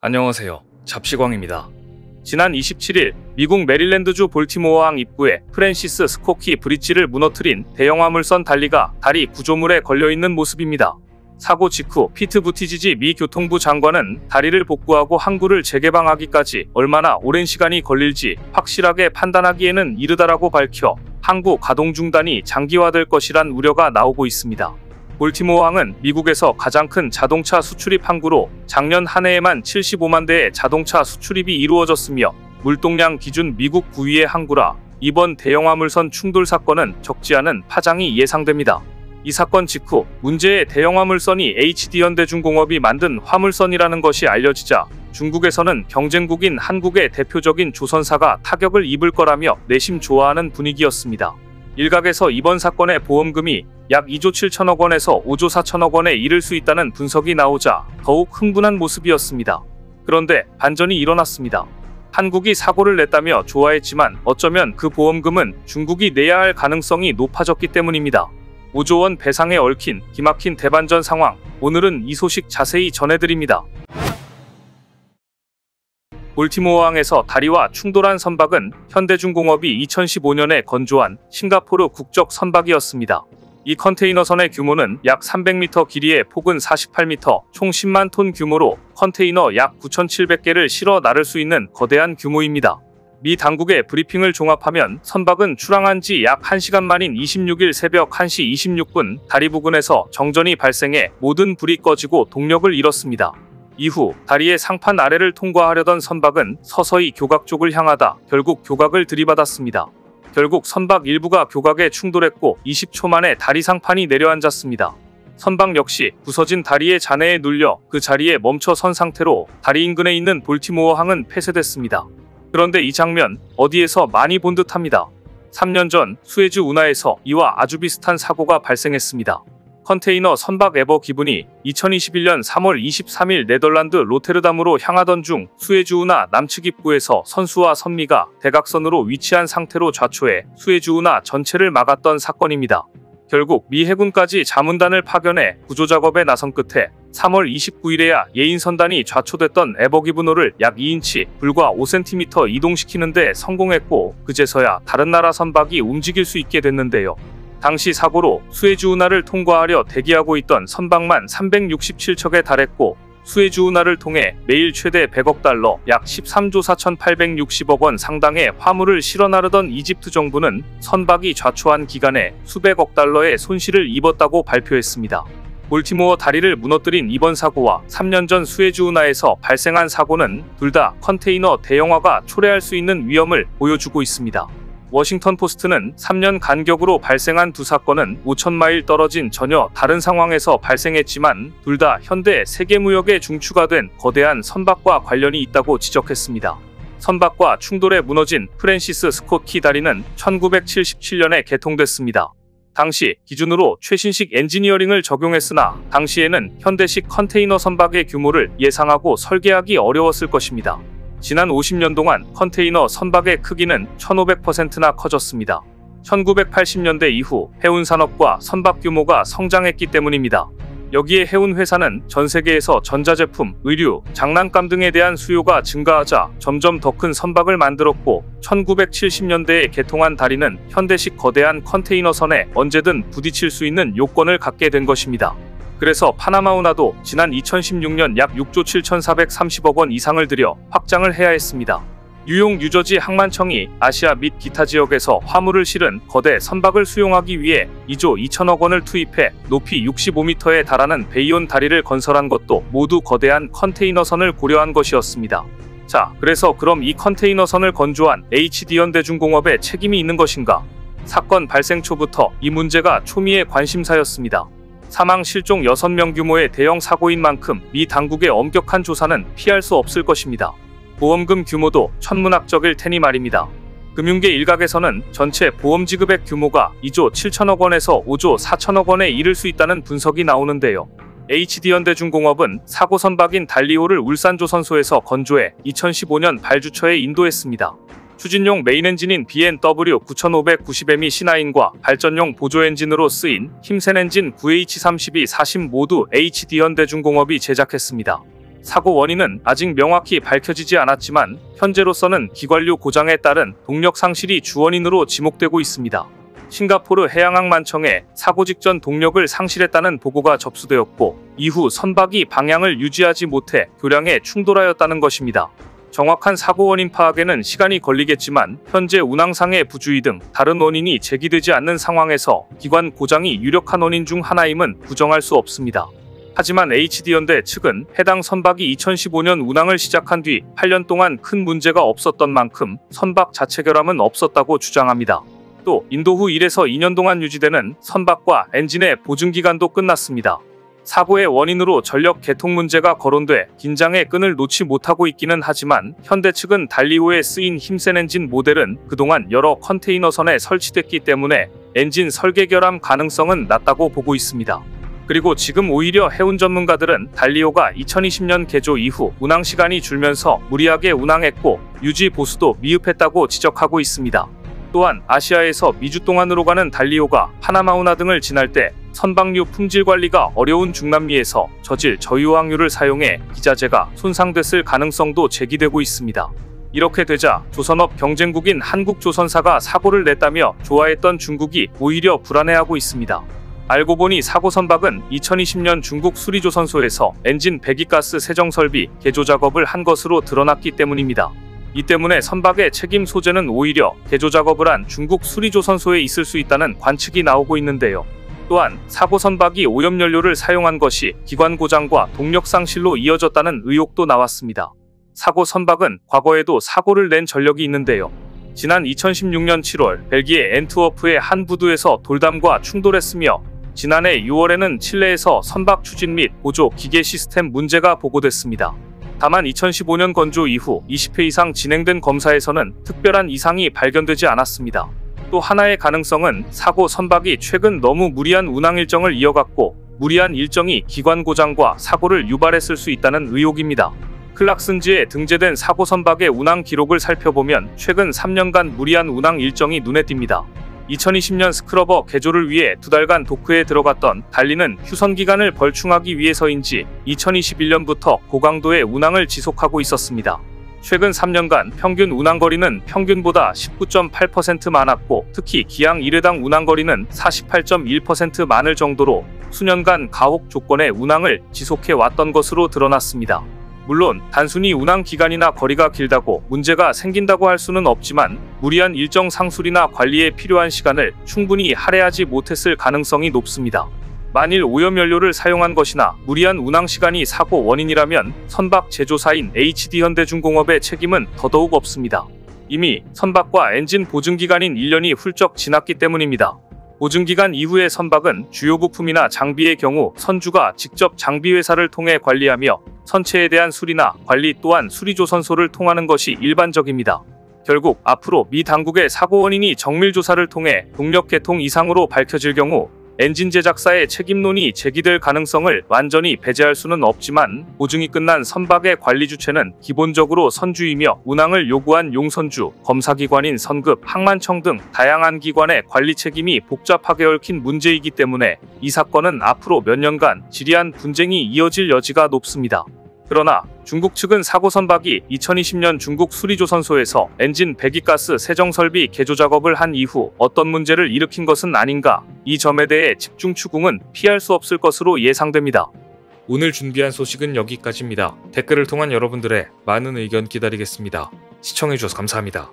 안녕하세요. 잡시광입니다. 지난 27일 미국 메릴랜드주 볼티모어항 입구에 프랜시스 스코키 브릿지를 무너뜨린 대형 화물선 달리가 다리 구조물에 걸려있는 모습입니다. 사고 직후 피트 부티지지 미 교통부 장관은 다리를 복구하고 항구를 재개방하기까지 얼마나 오랜 시간이 걸릴지 확실하게 판단하기에는 이르다라고 밝혀 항구 가동 중단이 장기화될 것이란 우려가 나오고 있습니다. 볼티모어항은 미국에서 가장 큰 자동차 수출입 항구로 작년 한 해에만 75만 대의 자동차 수출입이 이루어졌으며 물동량 기준 미국 9위의 항구라 이번 대형 화물선 충돌 사건은 적지 않은 파장이 예상됩니다. 이 사건 직후 문제의 대형 화물선이 HD현대중공업이 만든 화물선이라는 것이 알려지자 중국에서는 경쟁국인 한국의 대표적인 조선사가 타격을 입을 거라며 내심 좋아하는 분위기였습니다. 일각에서 이번 사건의 보험금이 약 2조 7천억 원에서 5조 4천억 원에 이를 수 있다는 분석이 나오자 더욱 흥분한 모습이었습니다. 그런데 반전이 일어났습니다. 한국이 사고를 냈다며 좋아했지만 어쩌면 그 보험금은 중국이 내야 할 가능성이 높아졌기 때문입니다. 5조 원 배상에 얽힌 기막힌 대반전 상황, 오늘은 이 소식 자세히 전해드립니다. 볼티모어항에서 다리와 충돌한 선박은 현대중공업이 2015년에 건조한 싱가포르 국적 선박이었습니다. 이 컨테이너선의 규모는 약 300m 길이에 폭은 48m, 총 10만 톤 규모로 컨테이너 약 9,700개를 실어 나를 수 있는 거대한 규모입니다. 미 당국의 브리핑을 종합하면 선박은 출항한 지 약 1시간 만인 26일 새벽 1시 26분 다리 부근에서 정전이 발생해 모든 불이 꺼지고 동력을 잃었습니다. 이후 다리의 상판 아래를 통과하려던 선박은 서서히 교각 쪽을 향하다 결국 교각을 들이받았습니다. 결국 선박 일부가 교각에 충돌했고 20초 만에 다리 상판이 내려앉았습니다. 선박 역시 부서진 다리의 잔해에 눌려 그 자리에 멈춰 선 상태로 다리 인근에 있는 볼티모어항은 폐쇄됐습니다. 그런데 이 장면 어디에서 많이 본 듯합니다. 3년 전 수에즈 운하에서 이와 아주 비슷한 사고가 발생했습니다. 컨테이너 선박 에버 기분이 2021년 3월 23일 네덜란드 로테르담으로 향하던 중 수에즈 운하 남측 입구에서 선수와 선미가 대각선으로 위치한 상태로 좌초해 수에즈 운하 전체를 막았던 사건입니다. 결국 미 해군까지 자문단을 파견해 구조작업에 나선 끝에 3월 29일에야 예인선단이 좌초됐던 에버 기브노를 약 2인치 불과 5cm 이동시키는 데 성공했고 그제서야 다른 나라 선박이 움직일 수 있게 됐는데요. 당시 사고로 수에즈 운하를 통과하려 대기하고 있던 선박만 367척에 달했고 수에즈 운하를 통해 매일 최대 100억 달러 약 13조 4,860억 원 상당의 화물을 실어 나르던 이집트 정부는 선박이 좌초한 기간에 수백억 달러의 손실을 입었다고 발표했습니다. 볼티모어 다리를 무너뜨린 이번 사고와 3년 전 수에즈 운하에서 발생한 사고는 둘 다 컨테이너 대형화가 초래할 수 있는 위험을 보여주고 있습니다. 워싱턴 포스트는 3년 간격으로 발생한 두 사건은 5,000마일 떨어진 전혀 다른 상황에서 발생했지만 둘 다 현대 세계무역에 중추가 된 거대한 선박과 관련이 있다고 지적했습니다. 선박과 충돌에 무너진 프랜시스 스코키 다리는 1977년에 개통됐습니다. 당시 기준으로 최신식 엔지니어링을 적용했으나 당시에는 현대식 컨테이너 선박의 규모를 예상하고 설계하기 어려웠을 것입니다. 지난 50년 동안 컨테이너 선박의 크기는 1500%나 커졌습니다. 1980년대 이후 해운산업과 선박 규모가 성장했기 때문입니다. 여기에 해운회사는 전 세계에서 전자제품, 의류, 장난감 등에 대한 수요가 증가하자 점점 더 큰 선박을 만들었고 1970년대에 개통한 다리는 현대식 거대한 컨테이너선에 언제든 부딪힐 수 있는 요건을 갖게 된 것입니다. 그래서 파나마 운하도 지난 2016년 약 6조 7,430억 원 이상을 들여 확장을 해야 했습니다. 뉴욕 뉴저지 항만청이 아시아 및 기타 지역에서 화물을 실은 거대 선박을 수용하기 위해 2조 2천억 원을 투입해 높이 65m에 달하는 베이온 다리를 건설한 것도 모두 거대한 컨테이너선을 고려한 것이었습니다. 자, 그래서 그럼 이 컨테이너선을 건조한 HD현대중공업에 책임이 있는 것인가? 사건 발생 초부터 이 문제가 초미의 관심사였습니다. 사망 실종 6명 규모의 대형 사고인 만큼 미 당국의 엄격한 조사는 피할 수 없을 것입니다. 보험금 규모도 천문학적일 테니 말입니다. 금융계 일각에서는 전체 보험 지급액 규모가 2조 7천억 원에서 5조 4천억 원에 이를 수 있다는 분석이 나오는데요. HD현대중공업은 사고 선박인 달리오를 울산조선소에서 건조해 2015년 발주처에 인도했습니다. 추진용 메인 엔진인 BMW 9590M이 C9과 발전용 보조 엔진으로 쓰인 힘센 엔진 9H3240 모두 HD현대중공업이 제작했습니다. 사고 원인은 아직 명확히 밝혀지지 않았지만 현재로서는 기관류 고장에 따른 동력 상실이 주원인으로 지목되고 있습니다. 싱가포르 해양항만청에 사고 직전 동력을 상실했다는 보고가 접수되었고 이후 선박이 방향을 유지하지 못해 교량에 충돌하였다는 것입니다. 정확한 사고 원인 파악에는 시간이 걸리겠지만 현재 운항상의 부주의 등 다른 원인이 제기되지 않는 상황에서 기관 고장이 유력한 원인 중 하나임은 부정할 수 없습니다. 하지만 HD현대 측은 해당 선박이 2015년 운항을 시작한 뒤 8년 동안 큰 문제가 없었던 만큼 선박 자체 결함은 없었다고 주장합니다. 또 인도 후 1에서 2년 동안 유지되는 선박과 엔진의 보증기간도 끝났습니다. 사고의 원인으로 전력 개통 문제가 거론돼 긴장의 끈을 놓지 못하고 있기는 하지만 현대 측은 달리오에 쓰인 힘센 엔진 모델은 그동안 여러 컨테이너선에 설치됐기 때문에 엔진 설계 결함 가능성은 낮다고 보고 있습니다. 그리고 지금 오히려 해운 전문가들은 달리오가 2020년 개조 이후 운항 시간이 줄면서 무리하게 운항했고 유지 보수도 미흡했다고 지적하고 있습니다. 또한 아시아에서 미주 동안으로 가는 달리오가 파나마운하 등을 지날 때 선박류 품질 관리가 어려운 중남미에서 저질 저유황유를 사용해 기자재가 손상됐을 가능성도 제기되고 있습니다. 이렇게 되자 조선업 경쟁국인 한국조선사가 사고를 냈다며 좋아했던 중국이 오히려 불안해하고 있습니다. 알고 보니 사고 선박은 2020년 중국 수리조선소에서 엔진 배기가스 세정 설비 개조 작업을 한 것으로 드러났기 때문입니다. 이 때문에 선박의 책임 소재는 오히려 개조 작업을 한 중국 수리조선소에 있을 수 있다는 관측이 나오고 있는데요. 또한 사고 선박이 오염연료를 사용한 것이 기관 고장과 동력 상실로 이어졌다는 의혹도 나왔습니다. 사고 선박은 과거에도 사고를 낸 전력이 있는데요. 지난 2016년 7월 벨기에 앤트워프의 한 부두에서 돌담과 충돌했으며 지난해 6월에는 칠레에서 선박 추진 및 보조 기계 시스템 문제가 보고됐습니다. 다만 2015년 건조 이후 20회 이상 진행된 검사에서는 특별한 이상이 발견되지 않았습니다. 또 하나의 가능성은 사고 선박이 최근 너무 무리한 운항 일정을 이어갔고 무리한 일정이 기관 고장과 사고를 유발했을 수 있다는 의혹입니다. 클락슨지에 등재된 사고 선박의 운항 기록을 살펴보면 최근 3년간 무리한 운항 일정이 눈에 띕니다. 2020년 스크러버 개조를 위해 2달간 도크에 들어갔던 달리는 휴선 기간을 벌충하기 위해서인지 2021년부터 고강도의 운항을 지속하고 있었습니다. 최근 3년간 평균 운항거리는 평균보다 19.8% 많았고 특히 기항 1회당 운항거리는 48.1% 많을 정도로 수년간 가혹 조건의 운항을 지속해 왔던 것으로 드러났습니다. 물론 단순히 운항 기간이나 거리가 길다고 문제가 생긴다고 할 수는 없지만 무리한 일정 상술이나 관리에 필요한 시간을 충분히 할애하지 못했을 가능성이 높습니다. 만일 오염연료를 사용한 것이나 무리한 운항 시간이 사고 원인이라면 선박 제조사인 HD현대중공업의 책임은 더더욱 없습니다. 이미 선박과 엔진 보증기간인 1년이 훌쩍 지났기 때문입니다. 보증기간 이후의 선박은 주요 부품이나 장비의 경우 선주가 직접 장비회사를 통해 관리하며 선체에 대한 수리나 관리 또한 수리조선소를 통하는 것이 일반적입니다. 결국 앞으로 미 당국의 사고 원인이 정밀조사를 통해 동력 개통 이상으로 밝혀질 경우 엔진 제작사의 책임론이 제기될 가능성을 완전히 배제할 수는 없지만 보증이 끝난 선박의 관리 주체는 기본적으로 선주이며 운항을 요구한 용선주, 검사기관인 선급, 항만청 등 다양한 기관의 관리 책임이 복잡하게 얽힌 문제이기 때문에 이 사건은 앞으로 몇 년간 지리한 분쟁이 이어질 여지가 높습니다. 그러나 중국 측은 사고 선박이 2020년 중국 수리조선소에서 엔진 배기가스 세정 설비 개조 작업을 한 이후 어떤 문제를 일으킨 것은 아닌가, 이 점에 대해 집중 추궁은 피할 수 없을 것으로 예상됩니다. 오늘 준비한 소식은 여기까지입니다. 댓글을 통한 여러분들의 많은 의견 기다리겠습니다. 시청해주셔서 감사합니다.